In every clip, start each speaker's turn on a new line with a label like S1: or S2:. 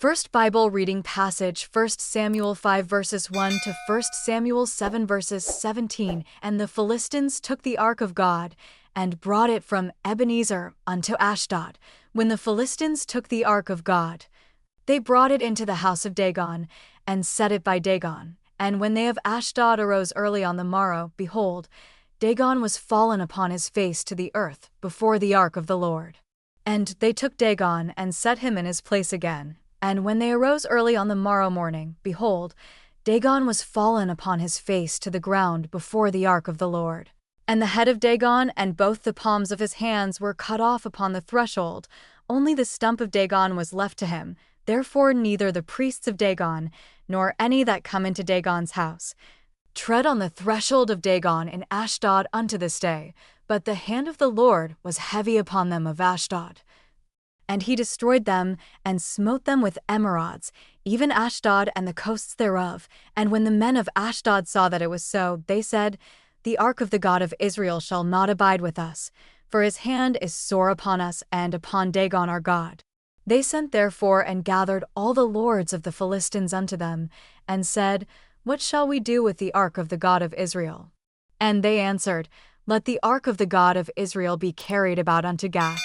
S1: First Bible reading passage, 1 Samuel 5 verses 1 to 1 Samuel 7 verses 17. And the Philistines took the ark of God, and brought it from Ebenezer unto Ashdod. When the Philistines took the ark of God, they brought it into the house of Dagon, and set it by Dagon. And when they of Ashdod arose early on the morrow, behold, Dagon was fallen upon his face to the earth before the ark of the Lord. And they took Dagon, and set him in his place again. And when they arose early on the morrow morning, behold, Dagon was fallen upon his face to the ground before the ark of the Lord. And the head of Dagon and both the palms of his hands were cut off upon the threshold, only the stump of Dagon was left to him. Therefore neither the priests of Dagon, nor any that come into Dagon's house, tread on the threshold of Dagon in Ashdod unto this day. But the hand of the Lord was heavy upon them of Ashdod. And he destroyed them, and smote them with emerods, even Ashdod and the coasts thereof. And when the men of Ashdod saw that it was so, they said, The ark of the God of Israel shall not abide with us, for his hand is sore upon us and upon Dagon our God. They sent therefore and gathered all the lords of the Philistines unto them, and said, What shall we do with the ark of the God of Israel? And they answered, Let the ark of the God of Israel be carried about unto Gath.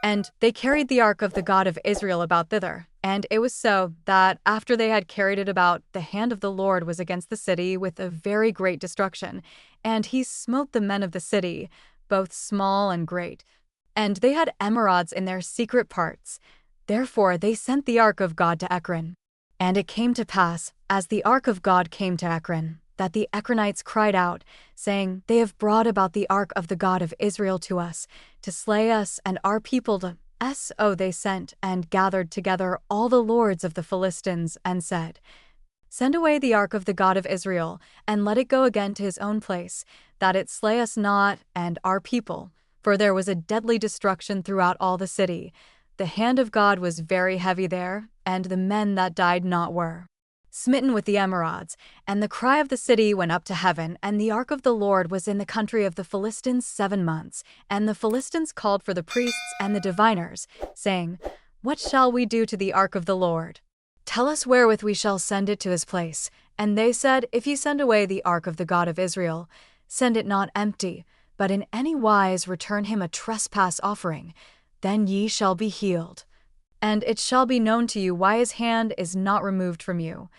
S1: And they carried the ark of the God of Israel about thither. And it was so, that after they had carried it about, the hand of the Lord was against the city with a very great destruction. And he smote the men of the city, both small and great. And they had emerods in their secret parts. Therefore they sent the ark of God to Ekron. And it came to pass, as the ark of God came to Ekron, that the Ekronites cried out, saying, They have brought about the ark of the God of Israel to us, to slay us and our people to us. So they sent and gathered together all the lords of the Philistines, and said, Send away the ark of the God of Israel, and let it go again to his own place, that it slay us not and our people. For there was a deadly destruction throughout all the city. The hand of God was very heavy there, and the men that died not were smitten with the emerods. And the cry of the city went up to heaven, and the ark of the Lord was in the country of the Philistines 7 months. And the Philistines called for the priests and the diviners, saying, What shall we do to the ark of the Lord? Tell us wherewith we shall send it to his place. And they said, If ye send away the ark of the God of Israel, send it not empty, but in any wise return him a trespass offering, then ye shall be healed. And it shall be known to you why his hand is not removed from you.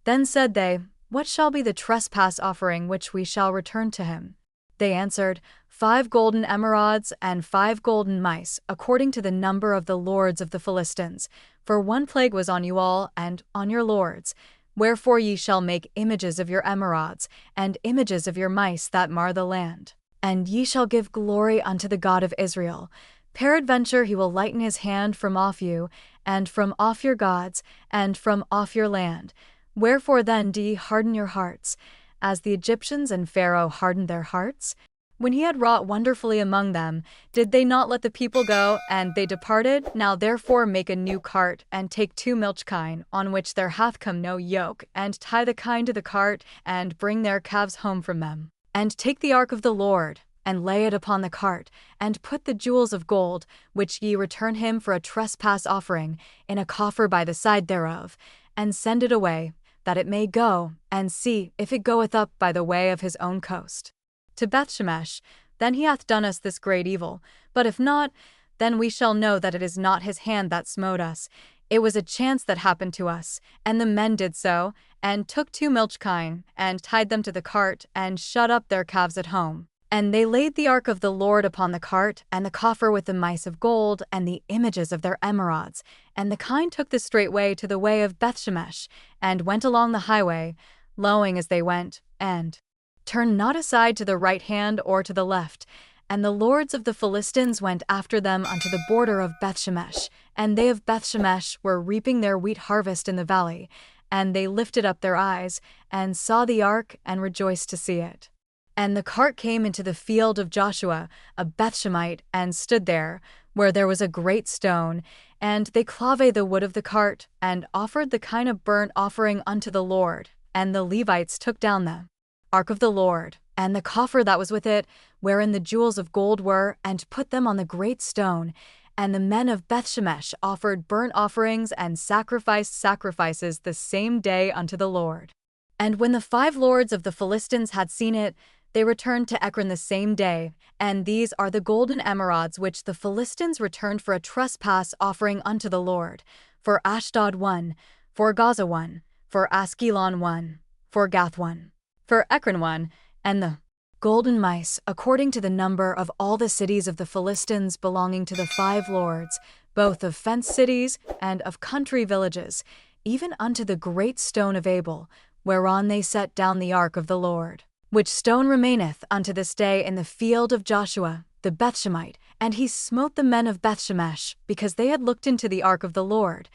S1: Then said they, What shall be the trespass offering which we shall return to him? They answered, 5 golden emerods and 5 golden mice, according to the number of the lords of the Philistines. For one plague was on you all, and on your lords. Wherefore ye shall make images of your emerods, and images of your mice that mar the land. And ye shall give glory unto the God of Israel. Peradventure he will lighten his hand from off you, and from off your gods, and from off your land. Wherefore then do ye harden your hearts, as the Egyptians and Pharaoh hardened their hearts? When he had wrought wonderfully among them, did they not let the people go, and they departed? Now therefore make a new cart, and take 2 milch kine, on which there hath come no yoke, and tie the kine to the cart, and bring their calves home from them. And take the ark of the Lord, and lay it upon the cart, and put the jewels of gold, which ye return him for a trespass offering, in a coffer by the side thereof, and send it away, that it may go, and see if it goeth up by the way of his own coast to Bethshemesh. Then he hath done us this great evil. But if not, then we shall know that it is not his hand that smote us. It was a chance that happened to us. And the men did so, and took 2 milch kine, and tied them to the cart, and shut up their calves at home. And they laid the ark of the Lord upon the cart, and the coffer with the mice of gold, and the images of their emerods. And the kine took the straight way to the way of Bethshemesh, and went along the highway, lowing as they went, and turned not aside to the right hand or to the left. And the lords of the Philistines went after them unto the border of Bethshemesh. And they of Bethshemesh were reaping their wheat harvest in the valley. And they lifted up their eyes, and saw the ark, and rejoiced to see it. And the cart came into the field of Joshua, a Bethshemite, and stood there, where there was a great stone. And they clave the wood of the cart, and offered the kind of burnt offering unto the Lord. And the Levites took down the ark of the Lord, and the coffer that was with it, wherein the jewels of gold were, and put them on the great stone. And the men of Bethshemesh offered burnt offerings and sacrificed sacrifices the same day unto the Lord. And when the 5 lords of the Philistines had seen it, they returned to Ekron the same day, and these are the golden emerods which the Philistines returned for a trespass offering unto the Lord, for Ashdod 1, for Gaza 1, for Askelon 1, for Gath 1, for Ekron 1, and the golden mice, according to the number of all the cities of the Philistines belonging to the 5 lords, both of fenced cities and of country villages, even unto the great stone of Abel, whereon they set down the ark of the Lord, which stone remaineth unto this day in the field of Joshua the Bethshemite. And he smote the men of Bethshemesh, because they had looked into the ark of the Lord.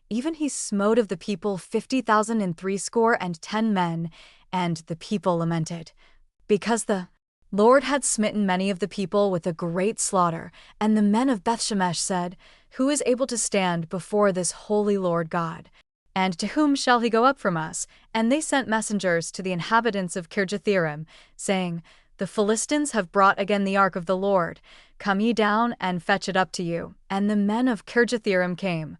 S1: Even he smote of the people 50,060 men, and the people lamented, because the Lord had smitten many of the people with a great slaughter. And the men of Bethshemesh said, Who is able to stand before this holy Lord God? And to whom shall he go up from us? And they sent messengers to the inhabitants of Kirjatharim, saying, The Philistines have brought again the ark of the Lord. Come ye down and fetch it up to you. And the men of Kirjatharim came,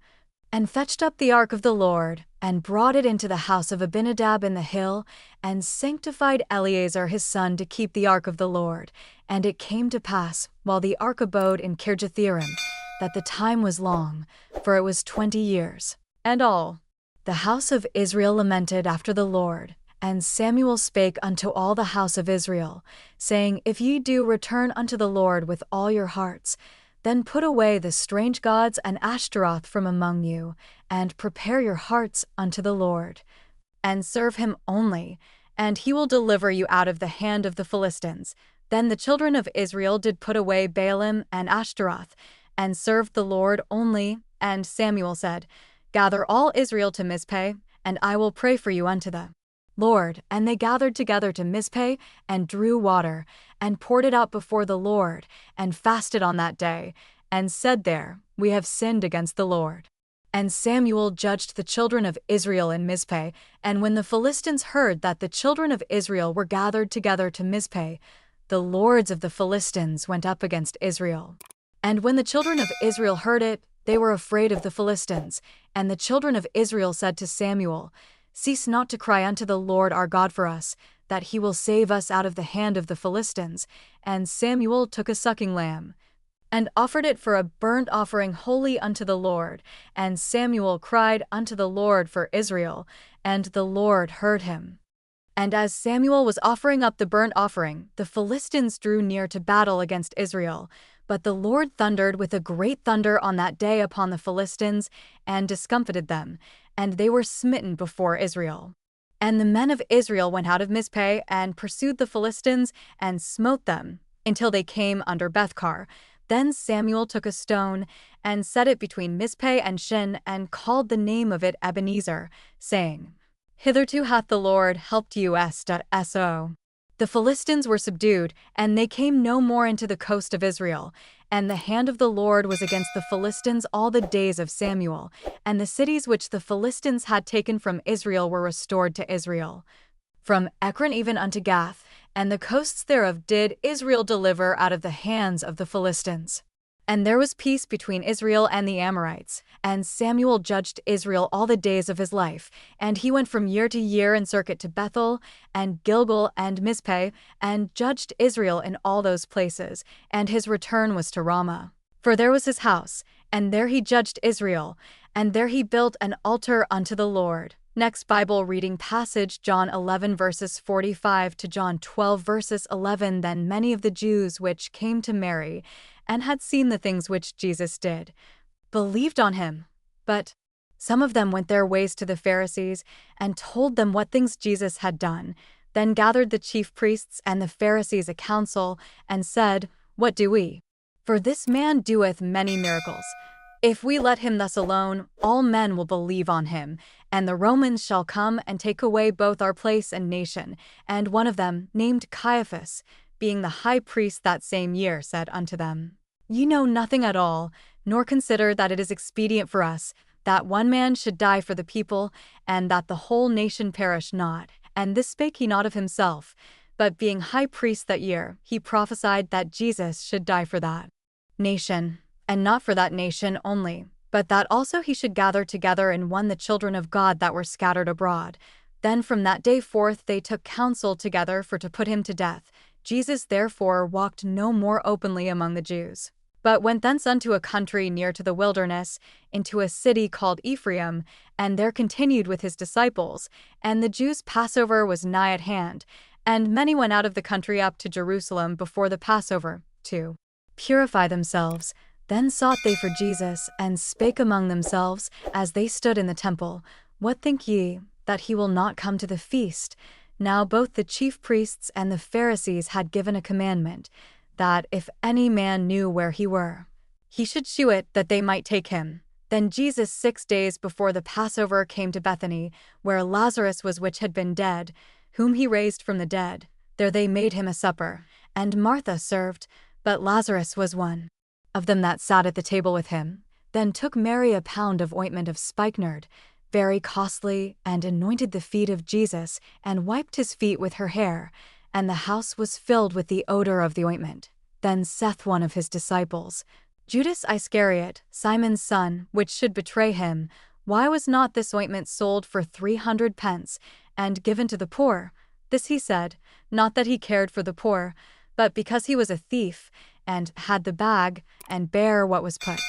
S1: and fetched up the ark of the Lord, and brought it into the house of Abinadab in the hill, and sanctified Eleazar his son to keep the ark of the Lord. And it came to pass, while the ark abode in Kirjatharim, that the time was long, for it was 20 years. And all the house of Israel lamented after the Lord. And Samuel spake unto all the house of Israel, saying, If ye do return unto the Lord with all your hearts, then put away the strange gods and Ashtaroth from among you, and prepare your hearts unto the Lord, and serve him only, and he will deliver you out of the hand of the Philistines. Then the children of Israel did put away Baalim and Ashtaroth, and served the Lord only. And Samuel said, Gather all Israel to Mizpeh, and I will pray for you unto the Lord. And they gathered together to Mizpeh, and drew water, and poured it out before the Lord, and fasted on that day, and said there, We have sinned against the Lord. And Samuel judged the children of Israel in Mizpeh. And when the Philistines heard that the children of Israel were gathered together to Mizpeh, the lords of the Philistines went up against Israel. And when the children of Israel heard it, they were afraid of the Philistines. And the children of Israel said to Samuel, Cease not to cry unto the Lord our God for us, that he will save us out of the hand of the Philistines. And Samuel took a sucking lamb, and offered it for a burnt offering wholly unto the Lord. And Samuel cried unto the Lord for Israel, and the Lord heard him. And as Samuel was offering up the burnt offering, the Philistines drew near to battle against Israel. But the Lord thundered with a great thunder on that day upon the Philistines, and discomfited them, and they were smitten before Israel. And the men of Israel went out of Mizpeh, and pursued the Philistines, and smote them, until they came under Bethkar. Then Samuel took a stone, and set it between Mizpeh and Shin, and called the name of it Ebenezer, saying, Hitherto hath the Lord helped you. So the Philistines were subdued, and they came no more into the coast of Israel. And the hand of the Lord was against the Philistines all the days of Samuel, and the cities which the Philistines had taken from Israel were restored to Israel, from Ekron even unto Gath, and the coasts thereof did Israel deliver out of the hands of the Philistines. And there was peace between Israel and the Amorites. And Samuel judged Israel all the days of his life. And he went from year to year in circuit to Bethel, and Gilgal, and Mizpeh, and judged Israel in all those places. And his return was to Ramah. For there was his house, and there he judged Israel, and there he built an altar unto the Lord. Next Bible reading passage, John 11 verses 45 to John 12 verses 11. Then many of the Jews which came to Mary, and had seen the things which Jesus did, believed on him. But some of them went their ways to the Pharisees, and told them what things Jesus had done. Then gathered the chief priests and the Pharisees a council, and said, What do we? For this man doeth many miracles. If we let him thus alone, all men will believe on him, and the Romans shall come and take away both our place and nation. And one of them, named Caiaphas, being the high priest that same year, said unto them, Ye know nothing at all, nor consider that it is expedient for us, that one man should die for the people, and that the whole nation perish not. And this spake he not of himself, but being high priest that year, he prophesied that Jesus should die for that nation. and not for that nation only, but that also he should gather together in one the children of God that were scattered abroad. Then from that day forth they took counsel together for to put him to death. Jesus therefore walked no more openly among the Jews, but went thence unto a country near to the wilderness, into a city called Ephraim, and there continued with his disciples. And the Jews' Passover was nigh at hand, and many went out of the country up to Jerusalem before the Passover, to purify themselves. Then sought they for Jesus, and spake among themselves, as they stood in the temple, What think ye, that he will not come to the feast? Now both the chief priests and the Pharisees had given a commandment, that if any man knew where he were, he should shew it, that they might take him. Then Jesus 6 days before the Passover came to Bethany, where Lazarus was which had been dead, whom he raised from the dead. There they made him a supper, and Martha served, but Lazarus was one of them that sat at the table with him. Then took Mary a pound of ointment of spikenard, very costly, and anointed the feet of Jesus, and wiped his feet with her hair, and the house was filled with the odor of the ointment. Then saith one of his disciples, Judas Iscariot, Simon's son, which should betray him, Why was not this ointment sold for 300 pence, and given to the poor? This he said, not that he cared for the poor, but because he was a thief, and had the bag, and bare what was put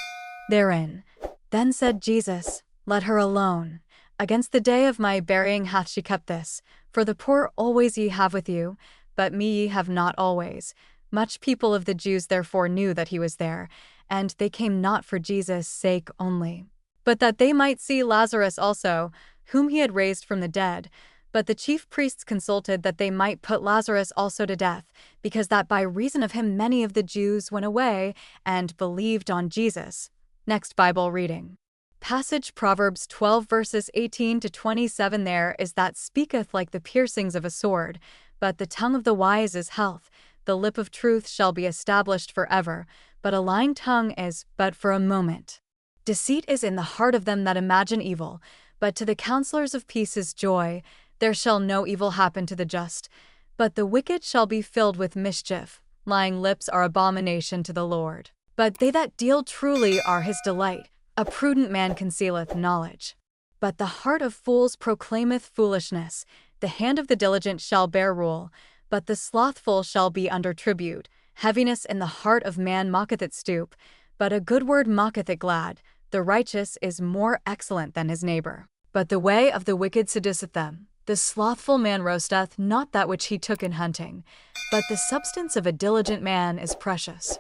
S1: therein. Then said Jesus, Let her alone. Against the day of my burying hath she kept this. For the poor always ye have with you, but me ye have not always. Much people of the Jews therefore knew that he was there, and they came not for Jesus' sake only, but that they might see Lazarus also, whom he had raised from the dead. But the chief priests consulted that they might put Lazarus also to death, because that by reason of him many of the Jews went away and believed on Jesus. Next Bible reading. Passage Proverbs 12 verses 18 to 27. There is that speaketh like the piercings of a sword, but the tongue of the wise is health. The lip of truth shall be established forever, but a lying tongue is but for a moment. Deceit is in the heart of them that imagine evil, but to the counselors of peace is joy. There shall no evil happen to the just, but the wicked shall be filled with mischief. Lying lips are abomination to the Lord, but they that deal truly are his delight. A prudent man concealeth knowledge, but the heart of fools proclaimeth foolishness. The hand of the diligent shall bear rule, but the slothful shall be under tribute. Heaviness in the heart of man mocketh at stoop, but a good word mocketh at glad. The righteous is more excellent than his neighbor, but the way of the wicked seduceth them. The slothful man roasteth not that which he took in hunting, but the substance of a diligent man is precious.